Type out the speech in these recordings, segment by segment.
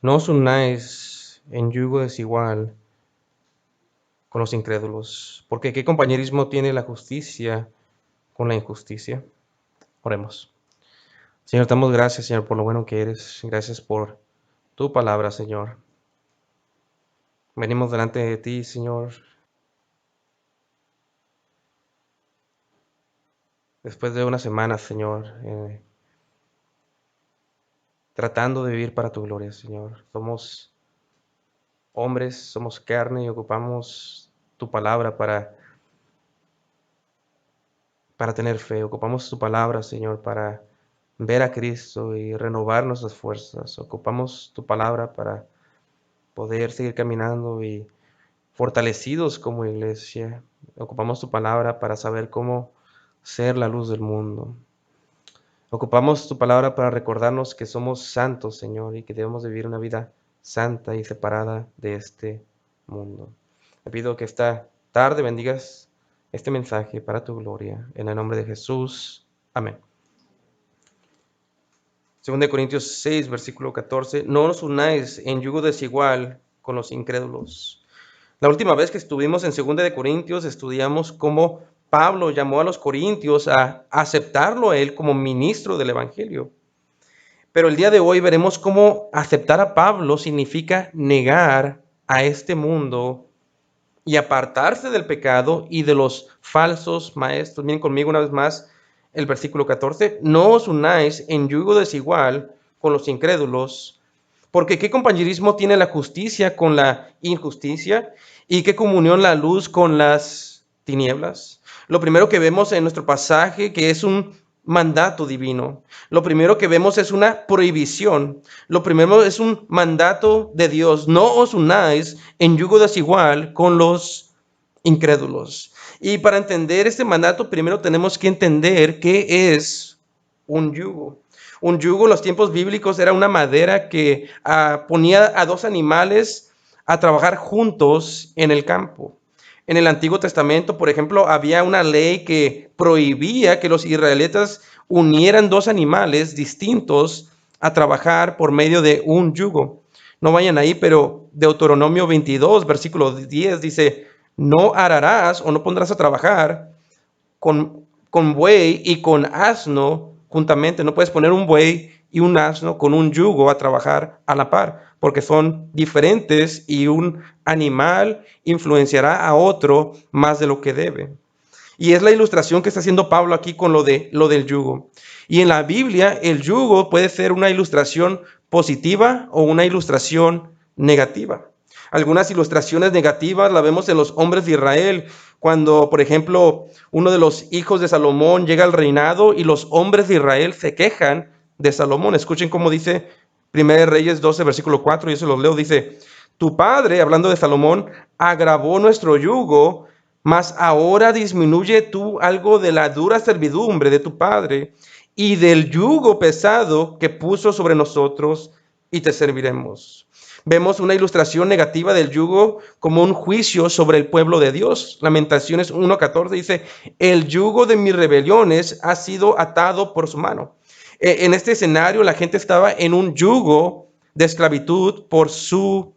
No os unáis en yugo desigual con los incrédulos, porque ¿qué compañerismo tiene la justicia con la injusticia? Oremos. Señor, te damos gracias, Señor, por lo bueno que eres. Gracias por tu palabra, Señor. Venimos delante de ti, Señor, después de una semana, Señor, tratando de vivir para tu gloria, Señor. Somos hombres, somos carne y ocupamos tu palabra para tener fe. Ocupamos tu palabra, Señor, para ver a Cristo y renovar nuestras fuerzas. Ocupamos tu palabra para poder seguir caminando y fortalecidos como iglesia. Ocupamos tu palabra para saber cómo ser la luz del mundo. Ocupamos tu palabra para recordarnos que somos santos, Señor, y que debemos vivir una vida santa y separada de este mundo. Te pido que esta tarde bendigas este mensaje para tu gloria. En el nombre de Jesús. Amén. 2 Corintios 6, versículo 14. No os unáis en yugo desigual con los incrédulos. La última vez que estuvimos en 2 Corintios estudiamos cómo Pablo llamó a los corintios a aceptarlo a él como ministro del evangelio. Pero el día de hoy veremos cómo aceptar a Pablo significa negar a este mundo y apartarse del pecado y de los falsos maestros. Miren conmigo una vez más el versículo 14. No os unáis en yugo desigual con los incrédulos, porque ¿qué compañerismo tiene la justicia con la injusticia? ¿Y qué comunión la luz con las tinieblas? Lo primero que vemos en nuestro pasaje que es un mandato divino. Lo primero que vemos es una prohibición. Lo primero es un mandato de Dios. No os unáis en yugo desigual con los incrédulos. Y para entender este mandato, primero tenemos que entender qué es un yugo. Un yugo en los tiempos bíblicos era una madera que ponía a dos animales a trabajar juntos en el campo. En el Antiguo Testamento, por ejemplo, había una ley que prohibía que los israelitas unieran dos animales distintos a trabajar por medio de un yugo. No vayan ahí, pero Deuteronomio 22, versículo 10 dice, no ararás o no pondrás a trabajar con buey y con asno juntamente. No puedes poner un buey y un asno con un yugo a trabajar a la par, porque son diferentes y un animal influenciará a otro más de lo que debe. Y es la ilustración que está haciendo Pablo aquí con lo del yugo. Y en la Biblia el yugo puede ser una ilustración positiva o una ilustración negativa. Algunas ilustraciones negativas la vemos en los hombres de Israel, cuando, por ejemplo, uno de los hijos de Salomón llega al reinado y los hombres de Israel se quejan de Salomón. Escuchen cómo dice 1 Reyes 12, versículo 4, yo se los leo, dice, tu padre, hablando de Salomón, agravó nuestro yugo, mas ahora disminuye tú algo de la dura servidumbre de tu padre y del yugo pesado que puso sobre nosotros, y te serviremos. Vemos una ilustración negativa del yugo como un juicio sobre el pueblo de Dios. Lamentaciones 1:14 dice, el yugo de mis rebeliones ha sido atado por su mano. En este escenario la gente estaba en un yugo de esclavitud por su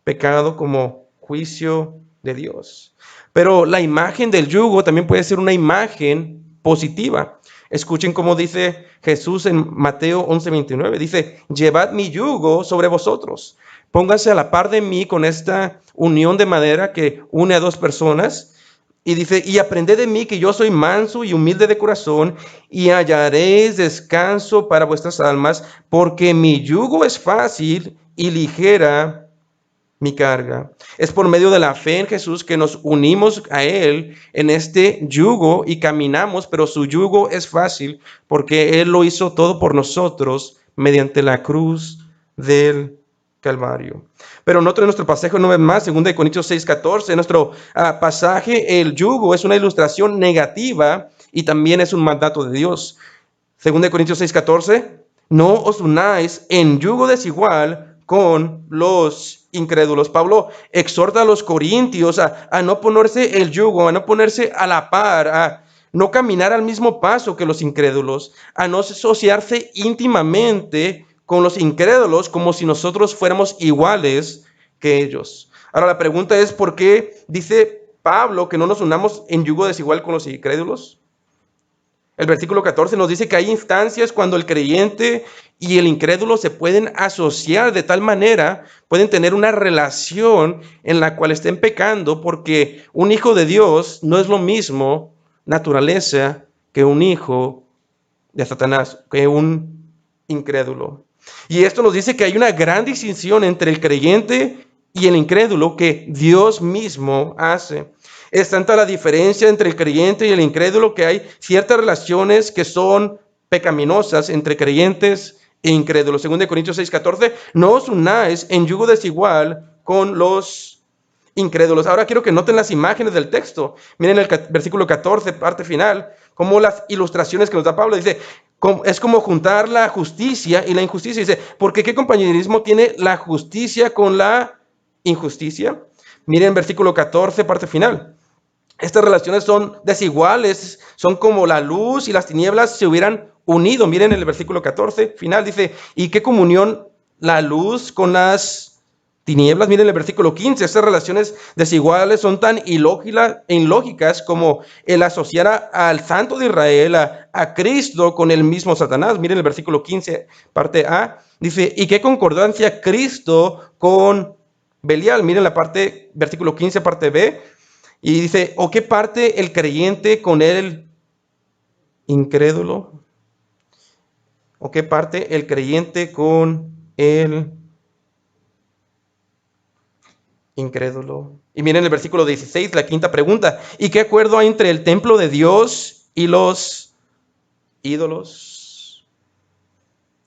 pecado como juicio de Dios. Pero la imagen del yugo también puede ser una imagen positiva. Escuchen cómo dice Jesús en Mateo 11:29. Dice, llevad mi yugo sobre vosotros. Pónganse a la par de mí con esta unión de madera que une a dos personas. Y dice, y aprended de mí que yo soy manso y humilde de corazón, y hallaréis descanso para vuestras almas, porque mi yugo es fácil y ligera mi carga. Es por medio de la fe en Jesús que nos unimos a Él en este yugo y caminamos, pero su yugo es fácil porque Él lo hizo todo por nosotros mediante la cruz del Calvario. Pero en nuestro pasaje una vez más, 2 Corintios 6:14, nuestro pasaje, el yugo es una ilustración negativa y también es un mandato de Dios. 2 Corintios 6:14, no os unáis en yugo desigual con los incrédulos. Pablo exhorta a los corintios a no ponerse el yugo, a no ponerse a la par, a no caminar al mismo paso que los incrédulos, a no asociarse íntimamente con los incrédulos como si nosotros fuéramos iguales que ellos. Ahora la pregunta es, ¿por qué dice Pablo que no nos unamos en yugo desigual con los incrédulos? El versículo 14 nos dice que hay instancias cuando el creyente y el incrédulo se pueden asociar de tal manera, pueden tener una relación en la cual estén pecando, porque un hijo de Dios no es lo mismo naturaleza que un hijo de Satanás, que un incrédulo. Y esto nos dice que hay una gran distinción entre el creyente y el incrédulo que Dios mismo hace. Es tanta la diferencia entre el creyente y el incrédulo que hay ciertas relaciones que son pecaminosas entre creyentes e incrédulos. Según de Corintios 6:14, no os unáis en yugo desigual con los incrédulos. Ahora quiero que noten las imágenes del texto. Miren el versículo 14, parte final, como las ilustraciones que nos da Pablo. Dice, es como juntar la justicia y la injusticia. Dice, porque ¿qué compañerismo tiene la justicia con la injusticia? Miren versículo 14, parte final. Estas relaciones son desiguales, son como la luz y las tinieblas se hubieran unido. Miren el versículo 14, final, dice, ¿y qué comunión la luz con las tinieblas? Miren el versículo 15, estas relaciones desiguales son tan ilógicas como el asociar al Santo de Israel, a Cristo con el mismo Satanás. Miren el versículo 15, parte A, dice, ¿y qué concordancia Cristo con Belial? Miren la parte, versículo 15, parte B, y dice, ¿o qué parte el creyente con el incrédulo? ¿O qué parte el creyente con el incrédulo? Y miren el versículo 16, la quinta pregunta. ¿Y qué acuerdo hay entre el templo de Dios y los ídolos?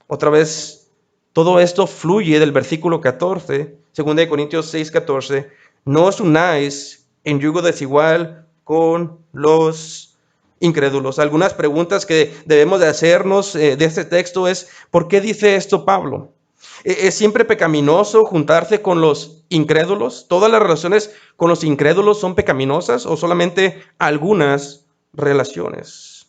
Otra vez, todo esto fluye del versículo 14, 2 Corintios 6:14. No os unáis en yugo desigual con los incrédulos. Algunas preguntas que debemos de hacernos de este texto es, ¿por qué dice esto Pablo? ¿Es siempre pecaminoso juntarse con los incrédulos? ¿Todas las relaciones con los incrédulos son pecaminosas o solamente algunas relaciones?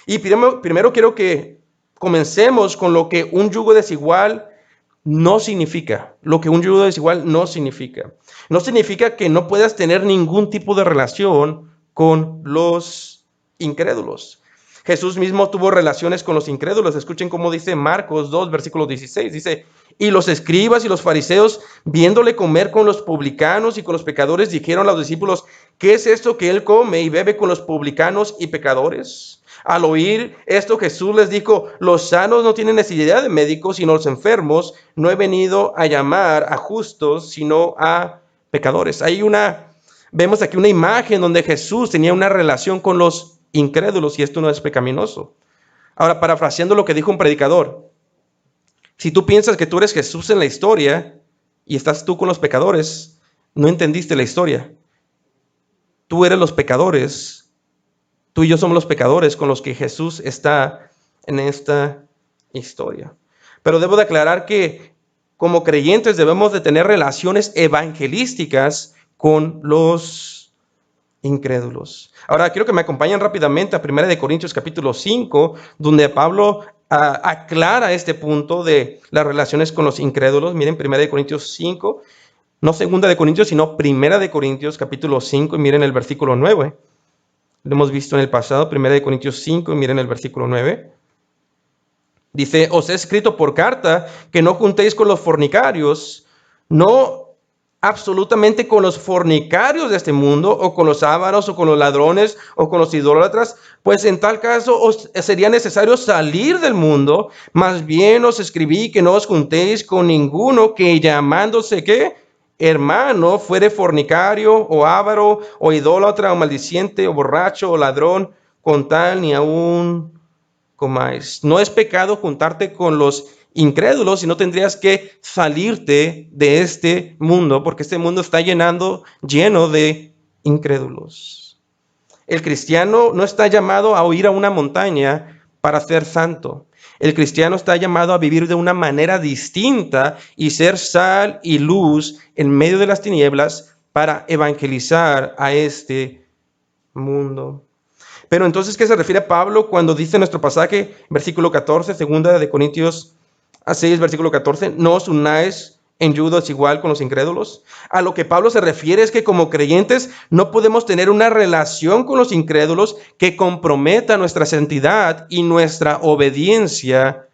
Y primero quiero que comencemos con lo que un yugo desigual no significa. Lo que un yugo desigual no significa. No significa que no puedas tener ningún tipo de relación con los incrédulos. Jesús mismo tuvo relaciones con los incrédulos. Escuchen cómo dice Marcos 2, versículo 16. Dice, y los escribas y los fariseos, viéndole comer con los publicanos y con los pecadores, dijeron a los discípulos, ¿qué es esto que él come y bebe con los publicanos y pecadores? Al oír esto, Jesús les dijo, los sanos no tienen necesidad de médicos, sino los enfermos. No he venido a llamar a justos, sino a pecadores. Vemos aquí una imagen donde Jesús tenía una relación con los incrédulos y esto no es pecaminoso. Ahora, parafraseando lo que dijo un predicador, si tú piensas que tú eres Jesús en la historia y estás tú con los pecadores, no entendiste la historia. Tú eres los pecadores. Tú y yo somos los pecadores con los que Jesús está en esta historia. Pero debo de aclarar que como creyentes debemos de tener relaciones evangelísticas con los incrédulos. Ahora quiero que me acompañen rápidamente a 1 Corintios capítulo 5, donde Pablo aclara este punto de las relaciones con los incrédulos. Miren 1 Corintios 5, no 2 Corintios, sino 1 Corintios capítulo 5, y miren el versículo 9. Lo hemos visto en el pasado, 1 Corintios 5, y miren el versículo 9. Dice, os he escrito por carta que no juntéis con los fornicarios, no absolutamente con los fornicarios de este mundo, o con los ávaros, o con los ladrones, o con los idólatras, pues en tal caso os sería necesario salir del mundo. Más bien os escribí que no os juntéis con ninguno que llamándose, ¿qué? Hermano, fuere fornicario, o avaro, o idólatra, o maldiciente, o borracho, o ladrón, con tal ni aún comáis. No es pecado juntarte con los incrédulos y no tendrías que salirte de este mundo, porque este mundo está lleno de incrédulos. El cristiano no está llamado a ir a una montaña para ser santo. El cristiano está llamado a vivir de una manera distinta y ser sal y luz en medio de las tinieblas para evangelizar a este mundo. Pero entonces, ¿qué se refiere a Pablo cuando dice en nuestro pasaje, versículo 14, 2 Corintios a 6, versículo 14, no os unáis en yugo desigual con los incrédulos. A lo que Pablo se refiere es que como creyentes no podemos tener una relación con los incrédulos que comprometa nuestra santidad y nuestra obediencia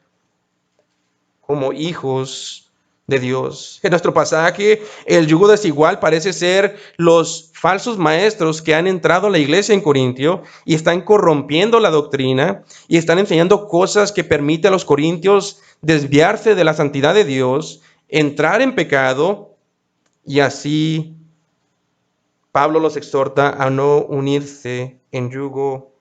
como hijos de Dios. En nuestro pasaje, el yugo desigual parece ser los falsos maestros que han entrado a la iglesia en Corintio y están corrompiendo la doctrina y están enseñando cosas que permiten a los corintios desviarse de la santidad de Dios, entrar en pecado, y así Pablo los exhorta a no unirse en yugo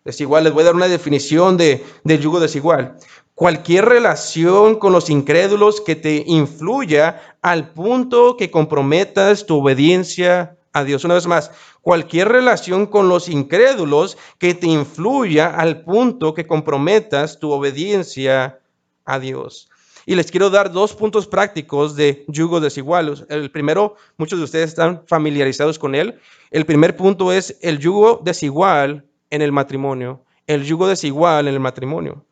desigual. Les voy a dar una definición de yugo desigual. Cualquier relación con los incrédulos que te influya al punto que comprometas tu obediencia a Dios. Una vez más, cualquier relación con los incrédulos que te influya al punto que comprometas tu obediencia a Dios. Y les quiero dar 2 puntos prácticos de yugo desigual. El primero, muchos de ustedes están familiarizados con él. El primer punto es el yugo desigual en el matrimonio. El yugo desigual en el matrimonio.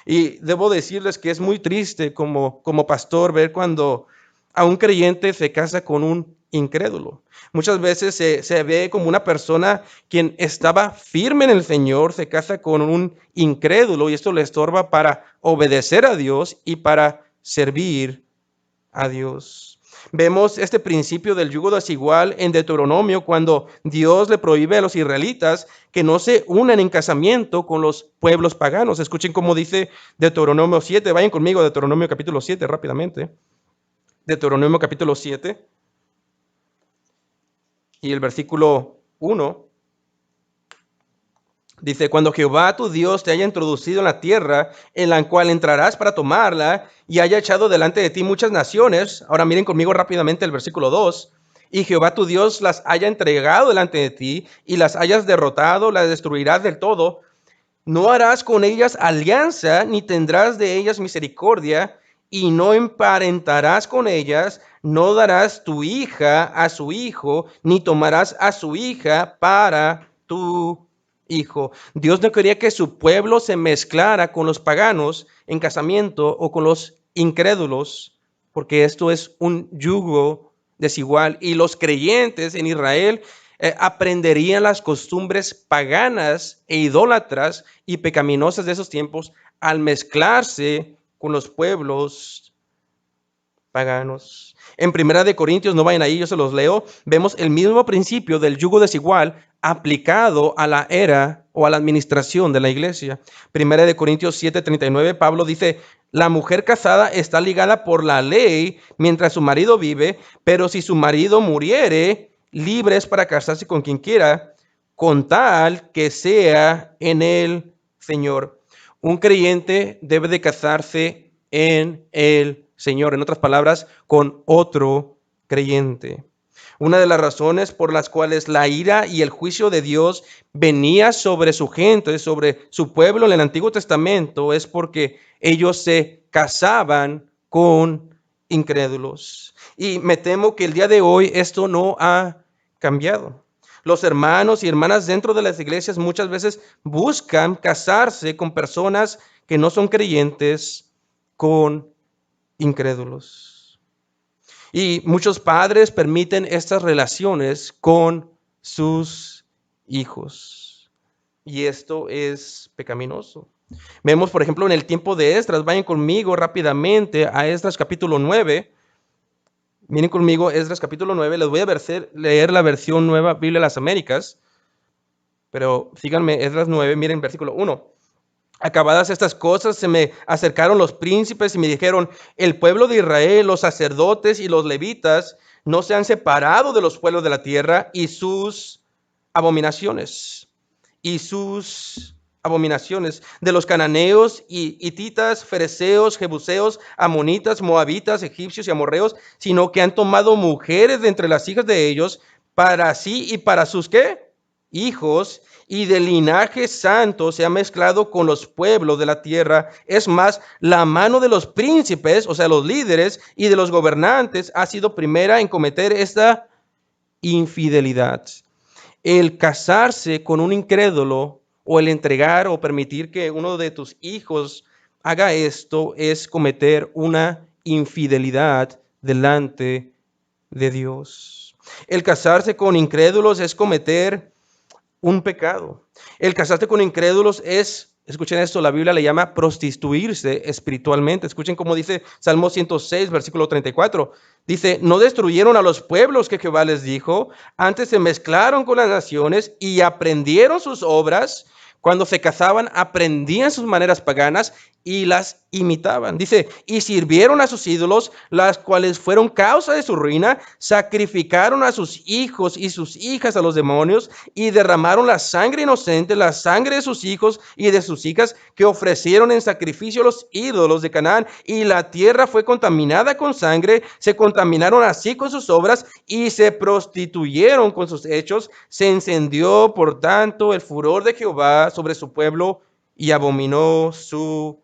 Y debo decirles que es muy triste como pastor ver cuando a un creyente se casa con un incrédulo. Muchas veces se ve como una persona quien estaba firme en el Señor, se casa con un incrédulo y esto le estorba para obedecer a Dios y para servir a Dios. Vemos este principio del yugo desigual en Deuteronomio cuando Dios le prohíbe a los israelitas que no se unan en casamiento con los pueblos paganos. Escuchen cómo dice Deuteronomio 7. Vayan conmigo a Deuteronomio capítulo 7 rápidamente. Deuteronomio capítulo 7 y el versículo 1. Dice, cuando Jehová tu Dios te haya introducido en la tierra en la cual entrarás para tomarla y haya echado delante de ti muchas naciones. Ahora miren conmigo rápidamente el versículo 2. Y Jehová tu Dios las haya entregado delante de ti y las hayas derrotado, las destruirás del todo. No harás con ellas alianza, ni tendrás de ellas misericordia, y no emparentarás con ellas, no darás tu hija a su hijo, ni tomarás a su hija para tu hijo. Dios no quería que su pueblo se mezclara con los paganos en casamiento o con los incrédulos, porque esto es un yugo desigual. Y los creyentes en Israel aprenderían las costumbres paganas e idólatras y pecaminosas de esos tiempos al mezclarse con los pueblos paganos. En Primera de Corintios, no vayan ahí, yo se los leo, vemos el mismo principio del yugo desigual aplicado a la era o a la administración de la iglesia. Primera de Corintios 7:39, Pablo dice, la mujer casada está ligada por la ley mientras su marido vive, pero si su marido muriere, libre es para casarse con quien quiera, con tal que sea en el Señor. Un creyente debe de casarse en el Señor, en otras palabras, con otro creyente. Una de las razones por las cuales la ira y el juicio de Dios venía sobre su gente, sobre su pueblo en el Antiguo Testamento, es porque ellos se casaban con incrédulos. Y me temo que el día de hoy esto no ha cambiado. Los hermanos y hermanas dentro de las iglesias muchas veces buscan casarse con personas que no son creyentes, con incrédulos. Y muchos padres permiten estas relaciones con sus hijos. Y esto es pecaminoso. Vemos, por ejemplo, en el tiempo de Esdras, vayan conmigo rápidamente a Esdras capítulo 9. Miren conmigo Esdras capítulo 9. Les voy a leer la versión Nueva Biblia de las Américas. Pero síganme, Esdras 9, miren versículo 1. Acabadas estas cosas, se me acercaron los príncipes y me dijeron, el pueblo de Israel, los sacerdotes y los levitas no se han separado de los pueblos de la tierra y sus abominaciones. De los cananeos y hititas, fereceos, jebuseos, amonitas, moabitas, egipcios y amorreos, sino que han tomado mujeres de entre las hijas de ellos para sí y para sus ¿qué? Hijos, y del linaje santo se ha mezclado con los pueblos de la tierra. Es más, la mano de los príncipes, o sea, los líderes y de los gobernantes ha sido primera en cometer esta infidelidad. El casarse con un incrédulo o el entregar o permitir que uno de tus hijos haga esto es cometer una infidelidad delante de Dios. El casarse con incrédulos es cometer un pecado. El casarse con incrédulos es, escuchen esto, la Biblia le llama prostituirse espiritualmente. Escuchen cómo dice Salmo 106, versículo 34. Dice, no destruyeron a los pueblos que Jehová les dijo, antes se mezclaron con las naciones y aprendieron sus obras. Cuando se casaban, aprendían sus maneras paganas y las imitaban. Dice, y sirvieron a sus ídolos, las cuales fueron causa de su ruina, sacrificaron a sus hijos y sus hijas a los demonios y derramaron la sangre inocente, la sangre de sus hijos y de sus hijas, que ofrecieron en sacrificio a los ídolos de Canaán, y la tierra fue contaminada con sangre, se contaminaron así con sus obras y se prostituyeron con sus hechos. Se encendió, por tanto, el furor de Jehová sobre su pueblo y abominó su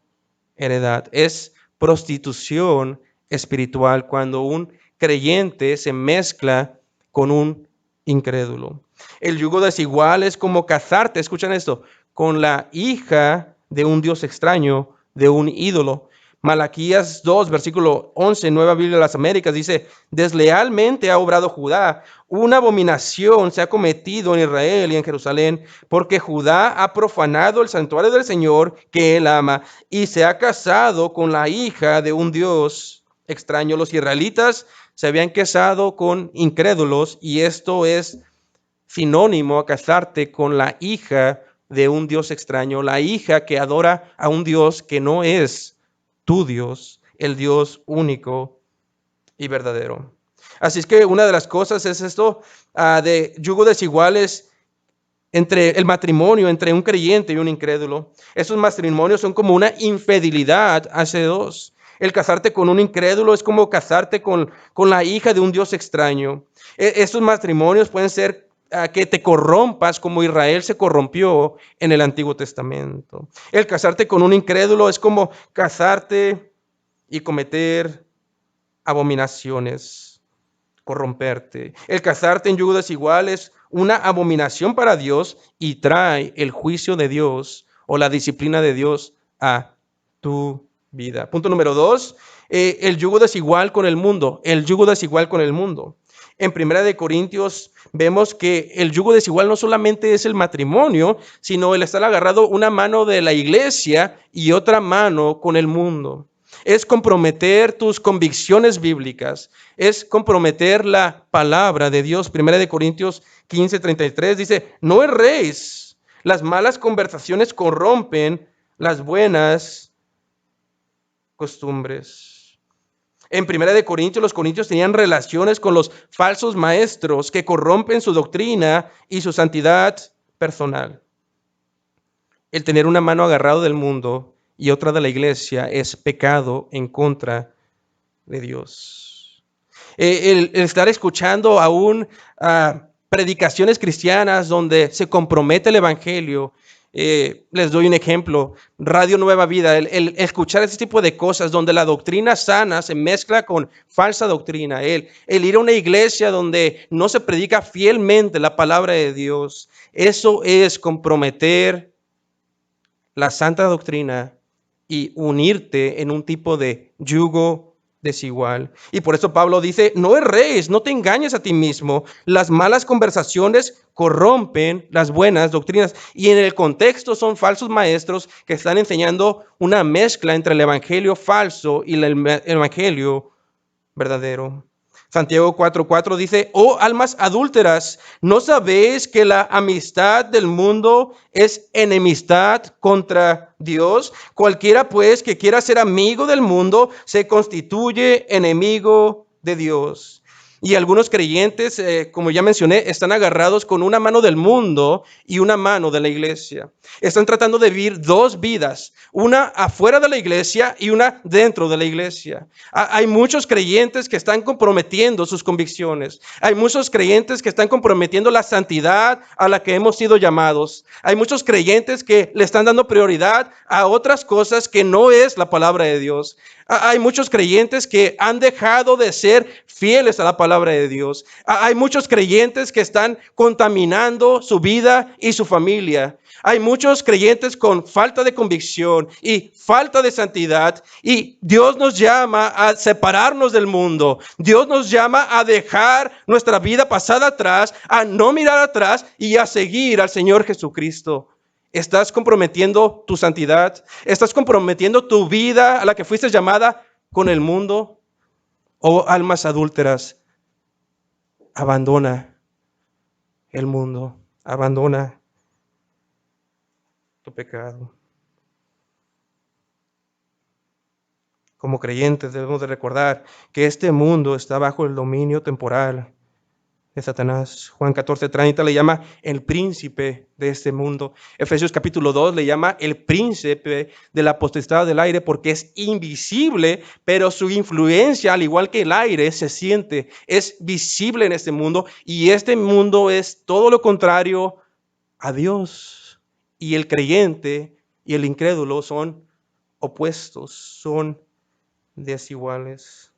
heredad. Es prostitución espiritual cuando un creyente se mezcla con un incrédulo. El yugo desigual es como casarte, escuchen esto, con la hija de un Dios extraño, de un ídolo. Malaquías 2, versículo 11, Nueva Biblia de las Américas, dice, deslealmente ha obrado Judá, una abominación se ha cometido en Israel y en Jerusalén, porque Judá ha profanado el santuario del Señor que él ama y se ha casado con la hija de un Dios extraño. Los israelitas se habían casado con incrédulos y esto es sinónimo a casarte con la hija de un Dios extraño, la hija que adora a un Dios que no es tu Dios, el Dios único y verdadero. Así es que una de las cosas es esto de yugo desiguales entre el matrimonio, entre un creyente y un incrédulo. Esos matrimonios son como una infidelidad hacia Dios. El casarte con un incrédulo es como casarte con la hija de un Dios extraño. Estos matrimonios pueden ser que te corrompas como Israel se corrompió en el Antiguo Testamento. El casarte con un incrédulo es como casarte y cometer abominaciones, corromperte. El casarte en yugo desigual es una abominación para Dios y trae el juicio de Dios o la disciplina de Dios a tu vida. Punto número 2, el yugo desigual con el mundo. El yugo desigual con el mundo. En 1 Corintios vemos que el yugo desigual no solamente es el matrimonio, sino el estar agarrado una mano de la iglesia y otra mano con el mundo. Es comprometer tus convicciones bíblicas, es comprometer la palabra de Dios. 1 Corintios 15:33 dice, no erréis, las malas conversaciones corrompen las buenas costumbres. En 1 Corintios, los corintios tenían relaciones con los falsos maestros que corrompen su doctrina y su santidad personal. El tener una mano agarrado del mundo y otra de la iglesia es pecado en contra de Dios. El estar escuchando aún predicaciones cristianas donde se compromete el evangelio. Les doy un ejemplo, Radio Nueva Vida, el escuchar ese tipo de cosas donde la doctrina sana se mezcla con falsa doctrina, el ir a una iglesia donde no se predica fielmente la palabra de Dios, eso es comprometer la santa doctrina y unirte en un tipo de yugo desigual. Y por eso Pablo dice, no erréis, no te engañes a ti mismo. Las malas conversaciones corrompen las buenas doctrinas. Y en el contexto son falsos maestros que están enseñando una mezcla entre el evangelio falso y el evangelio verdadero. Santiago 4:4 dice, oh almas adúlteras, ¿no sabéis que la amistad del mundo es enemistad contra Dios? Cualquiera pues que quiera ser amigo del mundo se constituye enemigo de Dios. Y algunos creyentes, como ya mencioné, están agarrados con una mano del mundo y una mano de la iglesia. Están tratando de vivir dos vidas, una afuera de la iglesia y una dentro de la iglesia. Hay muchos creyentes que están comprometiendo sus convicciones. Hay muchos creyentes que están comprometiendo la santidad a la que hemos sido llamados. Hay muchos creyentes que le están dando prioridad a otras cosas que no es la palabra de Dios. Hay muchos creyentes que han dejado de ser fieles a la palabra de Dios. Hay muchos creyentes que están contaminando su vida y su familia. Hay muchos creyentes con falta de convicción y falta de santidad. Y Dios nos llama a separarnos del mundo. Dios nos llama a dejar nuestra vida pasada atrás, a no mirar atrás y a seguir al Señor Jesucristo. ¿Estás comprometiendo tu santidad? ¿Estás comprometiendo tu vida a la que fuiste llamada con el mundo? ¿O almas adúlteras? Abandona el mundo. Abandona tu pecado. Como creyentes debemos de recordar que este mundo está bajo el dominio temporal de Satanás. Juan 14:30 le llama el príncipe de este mundo. Efesios capítulo 2 le llama el príncipe de la potestad del aire porque es invisible, pero su influencia, al igual que el aire, se siente, es visible en este mundo y este mundo es todo lo contrario a Dios. Y el creyente y el incrédulo son opuestos, son desiguales.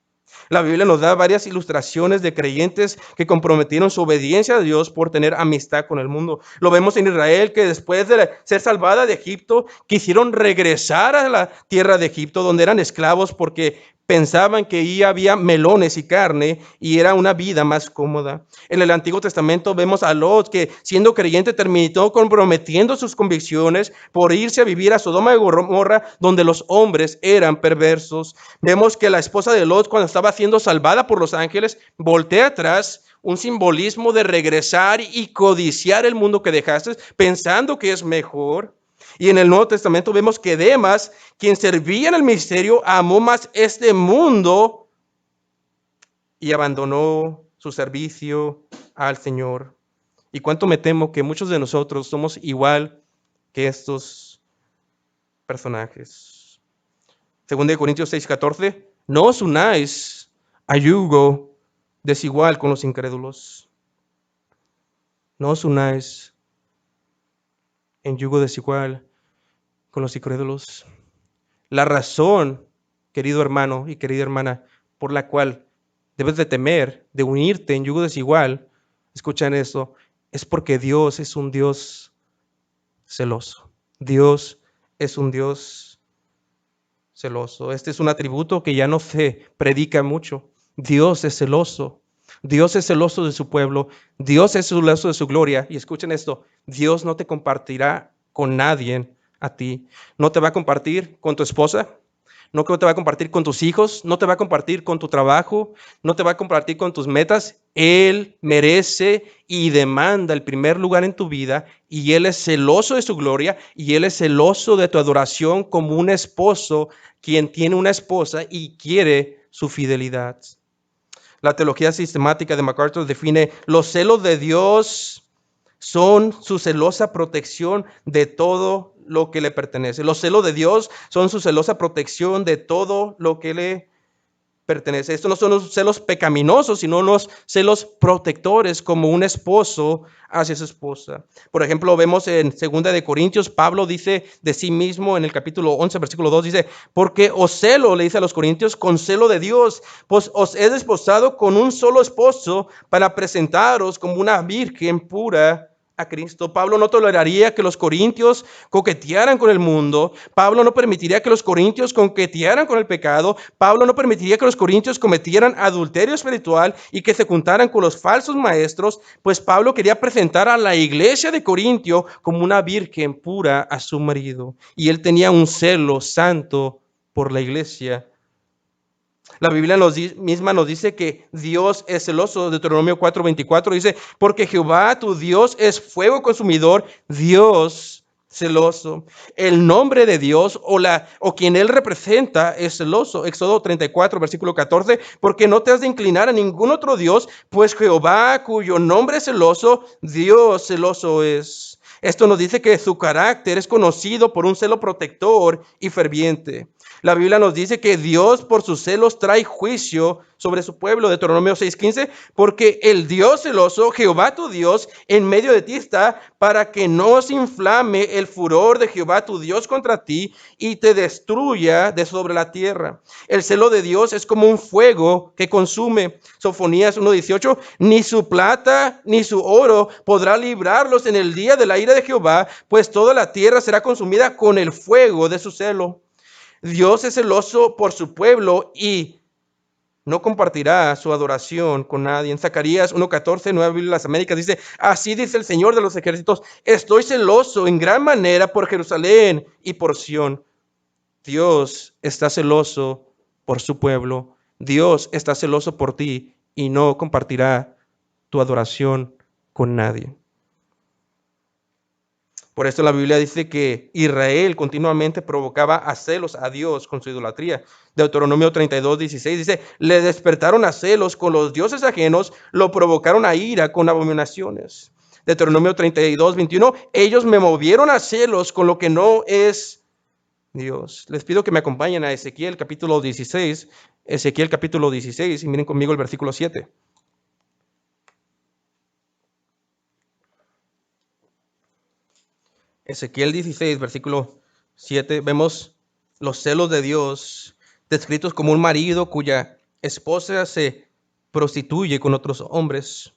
La Biblia nos da varias ilustraciones de creyentes que comprometieron su obediencia a Dios por tener amistad con el mundo. Lo vemos en Israel, que después de ser salvada de Egipto, quisieron regresar a la tierra de Egipto, donde eran esclavos, porque pensaban que ahí había melones y carne y era una vida más cómoda. En el Antiguo Testamento vemos a Lot, que siendo creyente terminó comprometiendo sus convicciones por irse a vivir a Sodoma y Gomorra, donde los hombres eran perversos. Vemos que la esposa de Lot, cuando estaba siendo salvada por los ángeles, voltea atrás, un simbolismo de regresar y codiciar el mundo que dejaste, pensando que es mejor. Y en el Nuevo Testamento vemos que Demas, quien servía en el ministerio, amó más este mundo y abandonó su servicio al Señor. Y cuánto me temo que muchos de nosotros somos igual que estos personajes. 2 Corintios 6:14, no os unáis a yugo desigual con los incrédulos. No os unáis en yugo desigual con los incrédulos. La razón, querido hermano y querida hermana, por la cual debes de temer de unirte en yugo desigual, escuchen esto, es porque Dios es un Dios celoso. Dios es un Dios celoso. Este es un atributo que ya no se predica mucho. Dios es celoso. Dios es celoso de su pueblo. Dios es celoso de su gloria. Y escuchen esto, Dios no te compartirá con nadie a ti. No te va a compartir con tu esposa. No te va a compartir con tus hijos. No te va a compartir con tu trabajo. No te va a compartir con tus metas. Él merece y demanda el primer lugar en tu vida. Y Él es celoso de su gloria. Y Él es celoso de tu adoración como un esposo quien tiene una esposa y quiere su fidelidad. La teología sistemática de MacArthur define los celos de Dios son su celosa protección de todo lo que le pertenece. Los celos de Dios son su celosa protección de todo lo que le pertenece. Estos no son los celos pecaminosos, sino los celos protectores, como un esposo hacia su esposa. Por ejemplo, vemos en 2 Corintios, Pablo dice de sí mismo en el capítulo 11, versículo 2, dice, porque os celo, le dice a los corintios, con celo de Dios, pues os he desposado con un solo esposo para presentaros como una virgen pura a Cristo. Pablo no toleraría que los corintios coquetearan con el mundo. Pablo no permitiría que los corintios coquetearan con el pecado. Pablo no permitiría que los corintios cometieran adulterio espiritual y que se juntaran con los falsos maestros, pues Pablo quería presentar a la iglesia de Corintio como una virgen pura a su marido. Y él tenía un celo santo por la iglesia. La Biblia misma nos dice que Dios es celoso. Deuteronomio 4:24 dice, porque Jehová tu Dios es fuego consumidor, Dios celoso. El nombre de Dios o quien Él representa es celoso. Éxodo 34, versículo 14, porque no te has de inclinar a ningún otro Dios, pues Jehová, cuyo nombre es celoso, Dios celoso es. Esto nos dice que su carácter es conocido por un celo protector y ferviente. La Biblia nos dice que Dios por sus celos trae juicio sobre su pueblo, Deuteronomio 6:15, porque el Dios celoso, Jehová tu Dios, en medio de ti está, para que no se inflame el furor de Jehová tu Dios contra ti y te destruya de sobre la tierra. El celo de Dios es como un fuego que consume. Sofonías 1:18, ni su plata ni su oro podrá librarlos en el día de la ira de Jehová, pues toda la tierra será consumida con el fuego de su celo. Dios es celoso por su pueblo y no compartirá su adoración con nadie. En Zacarías 1:14, Nueva Biblia de las Américas, dice: así dice el Señor de los ejércitos, estoy celoso en gran manera por Jerusalén y por Sión. Dios está celoso por su pueblo. Dios está celoso por ti y no compartirá tu adoración con nadie. Por esto la Biblia dice que Israel continuamente provocaba a celos a Dios con su idolatría. Deuteronomio 32:16 dice: le despertaron a celos con los dioses ajenos, lo provocaron a ira con abominaciones. Deuteronomio 32:21, ellos me movieron a celos con lo que no es Dios. Les pido que me acompañen a Ezequiel capítulo 16, Ezequiel capítulo 16, y miren conmigo el versículo 7. Ezequiel 16, versículo 7, vemos los celos de Dios descritos como un marido cuya esposa se prostituye con otros hombres.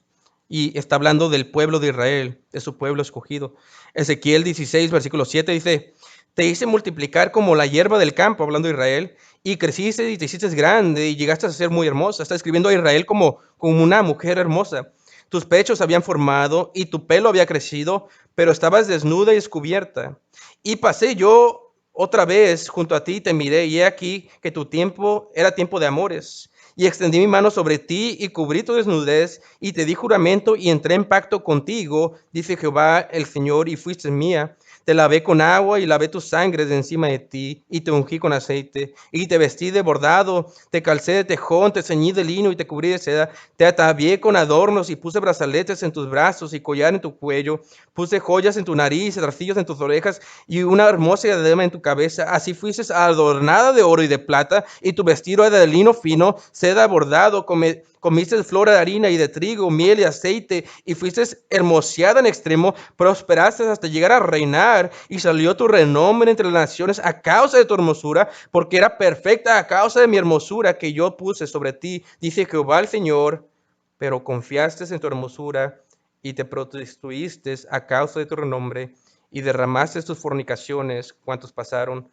Y está hablando del pueblo de Israel, de su pueblo escogido. Ezequiel 16, versículo 7 dice: te hice multiplicar como la hierba del campo, hablando de Israel, y creciste y te hiciste grande y llegaste a ser muy hermosa. Está escribiendo a Israel como una mujer hermosa. Tus pechos habían formado y tu pelo había crecido, pero estabas desnuda y descubierta. Y pasé yo otra vez junto a ti y te miré, y he aquí que tu tiempo era tiempo de amores. Y extendí mi mano sobre ti y cubrí tu desnudez y te di juramento y entré en pacto contigo, dice Jehová el Señor, y fuiste mía. Te lavé con agua y lavé tu sangre de encima de ti y te ungí con aceite y te vestí de bordado, te calcé de tejón, te ceñí de lino y te cubrí de seda, te atavié con adornos y puse brazaletes en tus brazos y collar en tu cuello, puse joyas en tu nariz, zarcillos en tus orejas y una hermosa diadema en tu cabeza. Así fuiste adornada de oro y de plata y tu vestido era de lino fino, seda bordado, comiste flor de harina y de trigo, miel y aceite, y fuiste hermoseada en extremo, prosperaste hasta llegar a reinar, y salió tu renombre entre las naciones a causa de tu hermosura, porque era perfecta a causa de mi hermosura que yo puse sobre ti, dice Jehová el Señor. Pero confiaste en tu hermosura y te prostituiste a causa de tu renombre, y derramaste tus fornicaciones, cuantos pasaron,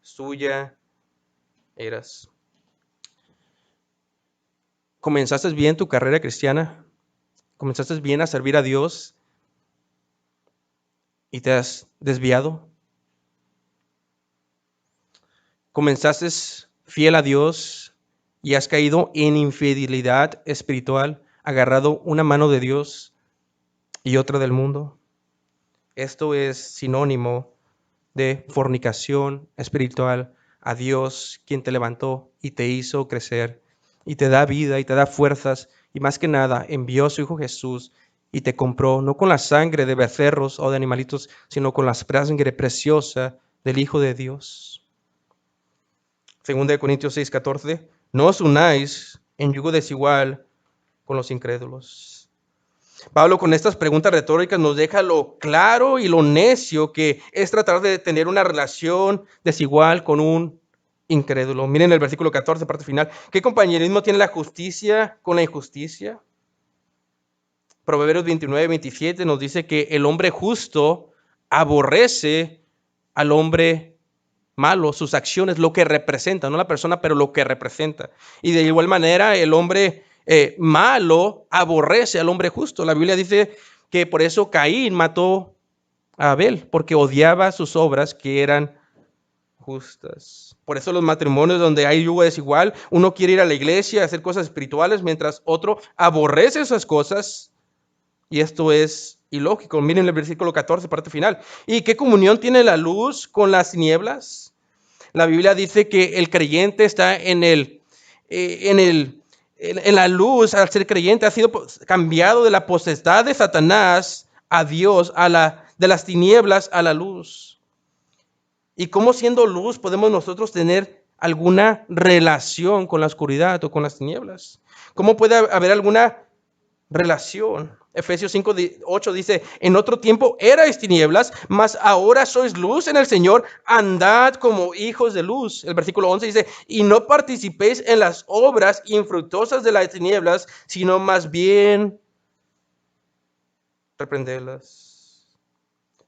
suya eras. ¿Comenzaste bien tu carrera cristiana? ¿Comenzaste bien a servir a Dios y te has desviado? ¿Comenzaste fiel a Dios y has caído en infidelidad espiritual, agarrado una mano de Dios y otra del mundo? Esto es sinónimo de fornicación espiritual a Dios, quien te levantó y te hizo crecer y te da vida y te da fuerzas, y más que nada envió a su Hijo Jesús y te compró no con la sangre de becerros o de animalitos, sino con la sangre preciosa del Hijo de Dios. 2 Corintios 6:14, no os unáis en yugo desigual con los incrédulos. Pablo con estas preguntas retóricas nos deja lo claro y lo necio que es tratar de tener una relación desigual con un incrédulo. Miren el versículo 14, parte final. ¿Qué compañerismo tiene la justicia con la injusticia? Proverbios 29:27 nos dice que el hombre justo aborrece al hombre malo, sus acciones, lo que representa, no la persona, pero lo que representa. Y de igual manera, el hombre malo aborrece al hombre justo. La Biblia dice que por eso Caín mató a Abel, porque odiaba sus obras que eran justas. Por eso los matrimonios donde hay yugo desigual, uno quiere ir a la iglesia, hacer cosas espirituales, mientras otro aborrece esas cosas. Y esto es ilógico. Miren el versículo 14, parte final. ¿Y qué comunión tiene la luz con las tinieblas? La Biblia dice que el creyente está en la luz. Al ser creyente ha sido cambiado de la potestad de Satanás a Dios, de las tinieblas a la luz. ¿Y cómo siendo luz podemos nosotros tener alguna relación con la oscuridad o con las tinieblas? ¿Cómo puede haber alguna relación? Efesios 5:8 dice, en otro tiempo erais tinieblas, mas ahora sois luz en el Señor, andad como hijos de luz. El versículo 11 dice, y no participéis en las obras infructuosas de las tinieblas, sino más bien reprenderlas.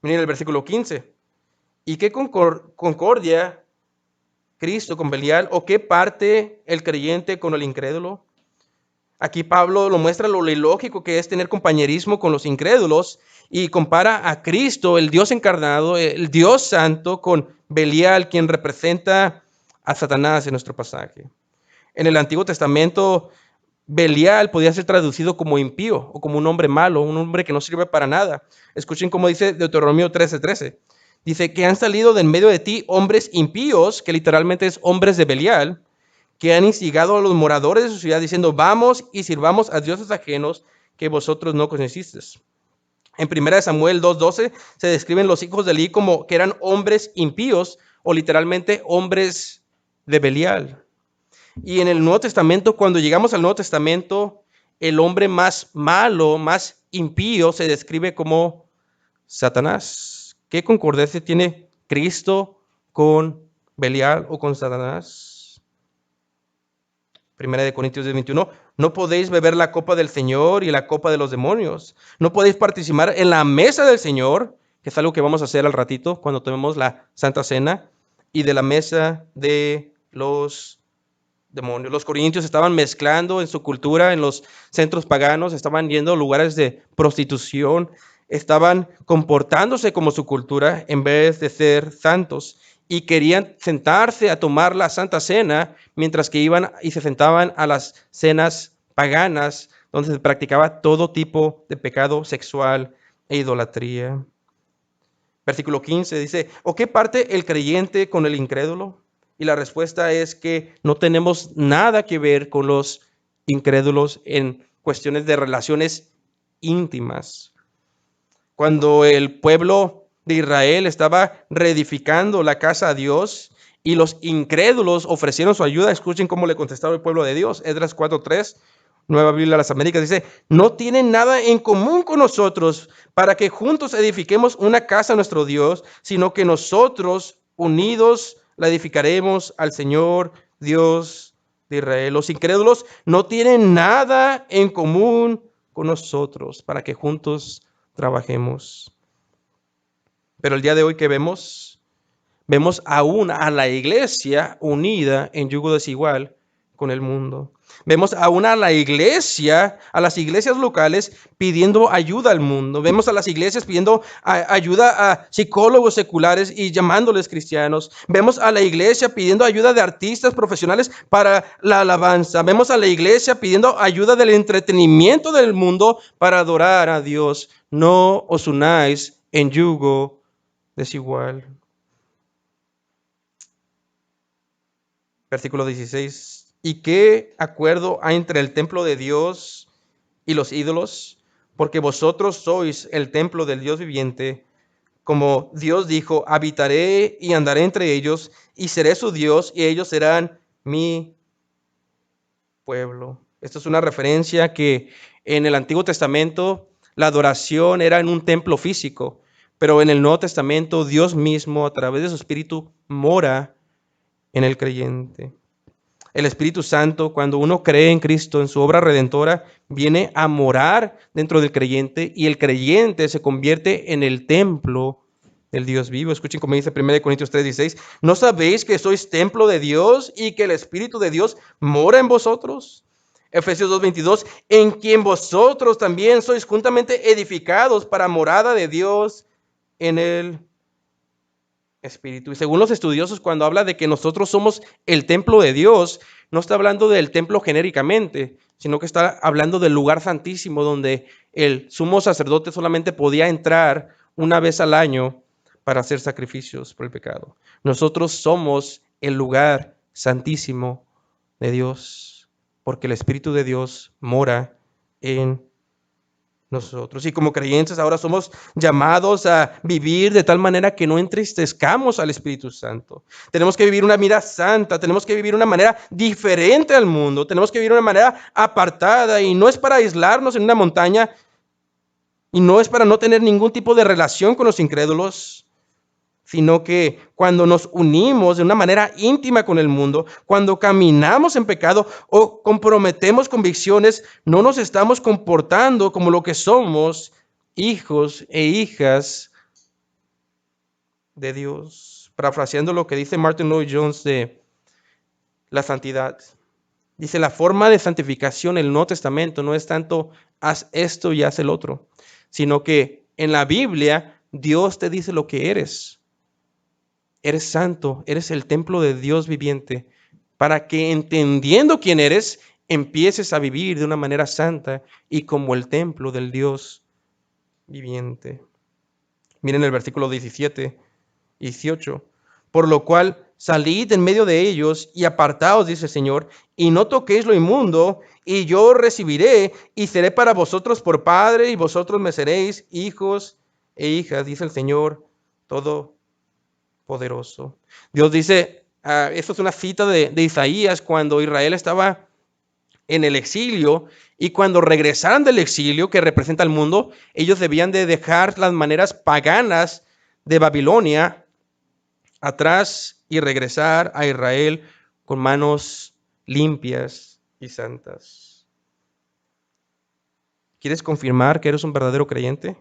Miren el versículo 15. ¿Y qué concordia Cristo con Belial? ¿O qué parte el creyente con el incrédulo? Aquí Pablo lo muestra lo ilógico que es tener compañerismo con los incrédulos y compara a Cristo, el Dios encarnado, el Dios santo, con Belial, quien representa a Satanás en nuestro pasaje. En el Antiguo Testamento, Belial podía ser traducido como impío o como un hombre malo, un hombre que no sirve para nada. Escuchen cómo dice Deuteronomio 13:13. Dice que han salido de en medio de ti hombres impíos, que literalmente es hombres de Belial, que han instigado a los moradores de su ciudad diciendo, vamos y sirvamos a dioses ajenos que vosotros no conocisteis. En 1 Samuel 2:12 se describen los hijos de Eli como que eran hombres impíos o literalmente hombres de Belial. Y en el Nuevo Testamento, cuando llegamos al Nuevo Testamento, el hombre más malo, más impío, se describe como Satanás. ¿Qué concordancia tiene Cristo con Belial o con Satanás? 1 Corintios 21, no podéis beber la copa del Señor y la copa de los demonios. No podéis participar en la mesa del Señor, que es algo que vamos a hacer al ratito cuando tomemos la Santa Cena, y de la mesa de los demonios. Los corintios estaban mezclando en su cultura, en los centros paganos, estaban yendo a lugares de prostitución, estaban comportándose como su cultura en vez de ser santos y querían sentarse a tomar la Santa Cena mientras que iban y se sentaban a las cenas paganas donde se practicaba todo tipo de pecado sexual e idolatría. Versículo 15 dice, ¿o qué parte el creyente con el incrédulo? Y la respuesta es que no tenemos nada que ver con los incrédulos en cuestiones de relaciones íntimas. Cuando el pueblo de Israel estaba reedificando la casa a Dios y los incrédulos ofrecieron su ayuda, escuchen cómo le contestaba el pueblo de Dios. Esdras 4:3, Nueva Biblia de las Américas, dice, no tienen nada en común con nosotros para que juntos edifiquemos una casa a nuestro Dios, sino que nosotros unidos la edificaremos al Señor Dios de Israel. Los incrédulos no tienen nada en común con nosotros para que juntos trabajemos. Pero el día de hoy, ¿qué vemos? Vemos aún a la iglesia unida en yugo desigual con el mundo. Vemos aún a la iglesia, a las iglesias locales pidiendo ayuda al mundo. Vemos a las iglesias pidiendo ayuda a psicólogos seculares y llamándoles cristianos. Vemos a la iglesia pidiendo ayuda de artistas profesionales para la alabanza. Vemos a la iglesia pidiendo ayuda del entretenimiento del mundo para adorar a Dios. No os unáis en yugo desigual. Versículo 16. ¿Y qué acuerdo hay entre el templo de Dios y los ídolos? Porque vosotros sois el templo del Dios viviente. Como Dios dijo, habitaré y andaré entre ellos, y seré su Dios, y ellos serán mi pueblo. Esto es una referencia que en el Antiguo Testamento la adoración era en un templo físico, pero en el Nuevo Testamento Dios mismo, a través de su Espíritu, mora en el creyente. El Espíritu Santo, cuando uno cree en Cristo, en su obra redentora, viene a morar dentro del creyente y el creyente se convierte en el templo del Dios vivo. Escuchen como dice 1 Corintios 3:16. ¿No sabéis que sois templo de Dios y que el Espíritu de Dios mora en vosotros? Efesios 2:22. En quien vosotros también sois juntamente edificados para morada de Dios en el Espíritu. Y según los estudiosos, cuando habla de que nosotros somos el templo de Dios, no está hablando del templo genéricamente, sino que está hablando del lugar santísimo donde el sumo sacerdote solamente podía entrar una vez al año para hacer sacrificios por el pecado. Nosotros somos el lugar santísimo de Dios, porque el Espíritu de Dios mora en nosotros. Y como creyentes ahora somos llamados a vivir de tal manera que no entristezcamos al Espíritu Santo. Tenemos que vivir una vida santa, tenemos que vivir una manera diferente al mundo, tenemos que vivir una manera apartada, y no es para aislarnos en una montaña, y no es para no tener ningún tipo de relación con los incrédulos, sino que cuando nos unimos de una manera íntima con el mundo, cuando caminamos en pecado o comprometemos convicciones, no nos estamos comportando como lo que somos, hijos e hijas de Dios. Parafraseando lo que dice Martin Lloyd-Jones de la santidad. Dice, la forma de santificación en el Nuevo Testamento no es tanto haz esto y haz el otro, sino que en la Biblia Dios te dice lo que eres. Eres santo, eres el templo de Dios viviente, para que entendiendo quién eres, empieces a vivir de una manera santa y como el templo del Dios viviente. Miren el versículo 17 y 18. Por lo cual, salid en medio de ellos y apartaos, dice el Señor, y no toquéis lo inmundo, y yo recibiré y seré para vosotros por Padre, y vosotros me seréis hijos e hijas, dice el Señor Todopoderoso. Dios dice, esto es una cita de Isaías, cuando Israel estaba en el exilio, y cuando regresaran del exilio, que representa al mundo, ellos debían de dejar las maneras paganas de Babilonia atrás y regresar a Israel con manos limpias y santas. ¿Quieres confirmar que eres un verdadero creyente?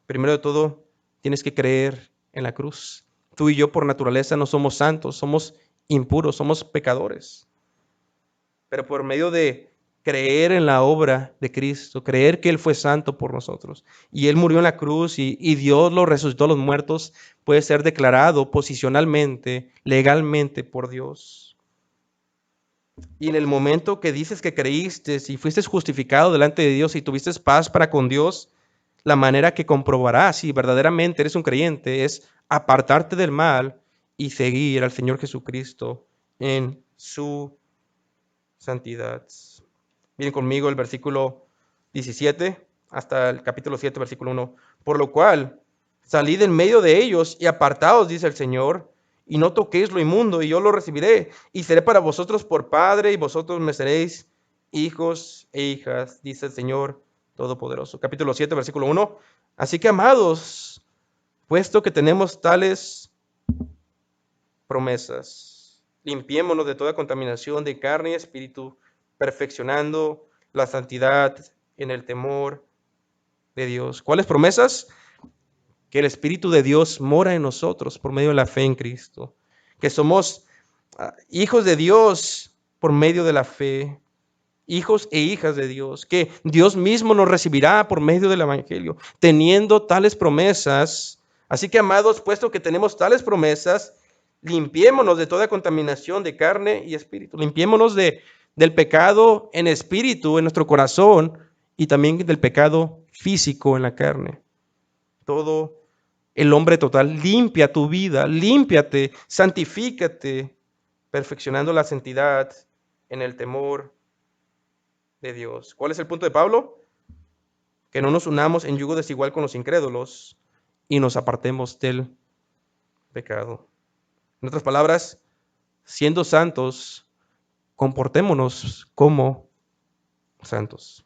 Primero de todo, tienes que creer en la cruz. Tú y yo por naturaleza no somos santos, somos impuros, somos pecadores. Pero por medio de creer en la obra de Cristo, creer que Él fue santo por nosotros, y Él murió en la cruz y Dios lo resucitó a los muertos, puede ser declarado posicionalmente, legalmente por Dios. Y en el momento que dices que creíste y fuiste justificado delante de Dios y tuviste paz para con Dios, la manera que comprobarás si verdaderamente eres un creyente es apartarte del mal y seguir al Señor Jesucristo en su santidad. Miren conmigo el versículo 17 hasta el capítulo 7, versículo 1. Por lo cual, salid en medio de ellos y apartaos, dice el Señor, y no toquéis lo inmundo, y yo lo recibiré, y seré para vosotros por Padre, y vosotros me seréis hijos e hijas, dice el Señor Todopoderoso. Capítulo 7, versículo 1. Así que, amados, puesto que tenemos tales promesas, limpiémonos de toda contaminación de carne y espíritu, perfeccionando la santidad en el temor de Dios. ¿Cuáles promesas? Que el Espíritu de Dios mora en nosotros por medio de la fe en Cristo. Que somos hijos de Dios por medio de la fe. Hijos e hijas de Dios. Que Dios mismo nos recibirá por medio del Evangelio. Teniendo tales promesas. Así que, amados, puesto que tenemos tales promesas, limpiémonos de toda contaminación de carne y espíritu. Limpiémonos del pecado en espíritu, en nuestro corazón, y también del pecado físico en la carne. Todo el hombre total, limpia tu vida, límpiate, santifícate, perfeccionando la santidad en el temor de Dios. ¿Cuál es el punto de Pablo? Que no nos unamos en yugo desigual con los incrédulos y nos apartemos del pecado. En otras palabras, siendo santos, comportémonos como santos.